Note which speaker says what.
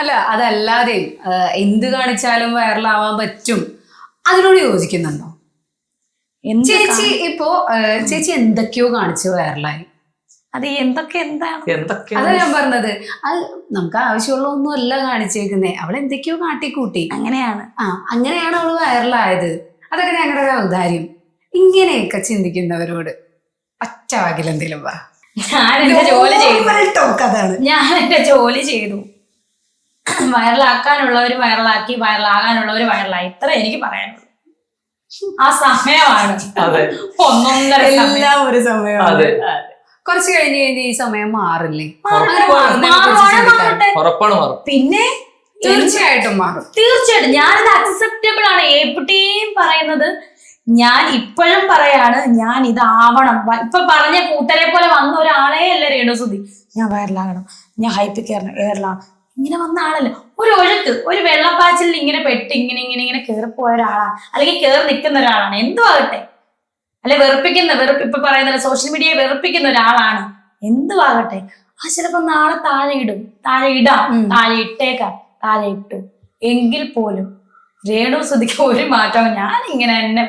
Speaker 1: അല്ല അതല്ലാതെ എന്ത് കാണിച്ചാലും വൈറലാവാൻ പറ്റും, അതിനോട് യോജിക്കുന്നുണ്ടോ? ചേച്ചി ഇപ്പോ ചേച്ചി എന്തൊക്കെയോ കാണിച്ച് വൈറലായി.
Speaker 2: അത് എന്താണ്
Speaker 1: അതാ ഞാൻ പറഞ്ഞത്. അത് നമുക്ക് ആവശ്യമുള്ള ഒന്നും അല്ല കാണിച്ചേക്കുന്നേ, അവൾ എന്തൊക്കെയോ കാട്ടിക്കൂട്ടി.
Speaker 2: അങ്ങനെയാണ്
Speaker 1: അവള് വൈറലായത്. അതൊക്കെ ഞങ്ങളുടെ ഔദാര്യം. ഇങ്ങനെയൊക്കെ ചിന്തിക്കുന്നവരോട് ഒറ്റ വാക്കിലെന്തെങ്കിലും പറ.
Speaker 2: ഞാൻ എന്റെ ജോലി ചെയ്തു.
Speaker 1: അതാണ്
Speaker 2: ഞാൻ എന്റെ ജോലി ചെയ്തു. വൈറലാക്കാനുള്ളവര് വൈറലാക്കി, വൈറലാകാനുള്ളവര് വൈറലായി. ഇത്ര എനിക്ക് പറയാനുള്ളൂ. ആ സമയമാണ് ഒന്നൊന്നര
Speaker 1: എല്ലാം ഒരു സമയമാണ്. കുറച്ച് കഴിഞ്ഞ് ഈ സമയം മാറില്ലേ?
Speaker 2: പിന്നെ
Speaker 1: തീർച്ചയായിട്ടും മാറും.
Speaker 2: തീർച്ചയായിട്ടും ഞാനത് അക്സെപ്റ്റബിൾ ആണ്. എവിടെയും പറയുന്നത് ഞാൻ ഇപ്പോഴും പറയാണ്, ഞാൻ ഇതാവണം. ഇപ്പൊ പറഞ്ഞ കൂട്ടരെ പോലെ വന്ന ഒരാളെ അല്ല രേണുസുതി. ഞാൻ വൈറലാകണം, ഞാൻ ഹൈപ്പിൽ കയറണം, ഇങ്ങനെ വന്ന ആളല്ല. ഒരു ഒഴുക്ക്, ഒരു വെള്ളപ്പാച്ചിലിൽ ഇങ്ങനെ പെട്ട് ഇങ്ങനെ ഇങ്ങനെ ഇങ്ങനെ കയറിപ്പോയ ഒരാളാണ്, അല്ലെങ്കിൽ കയറി നിൽക്കുന്ന ഒരാളാണ്. എന്തും ആകട്ടെ, അല്ലെ ഇപ്പൊ പറയുന്ന സോഷ്യൽ മീഡിയയെ വെറുപ്പിക്കുന്ന ഒരാളാണ്, എന്തും ആകട്ടെ, ആ ചിലപ്പോ നാളെ താഴെ ഇടാം, താഴെ ഇട്ടേക്കാം, താഴെ ഇട്ടു. എങ്കിൽ പോലും രേണുസുതിക്ക് ഒരു മാറ്റവും ഞാൻ ഇങ്ങനെ തന്നെ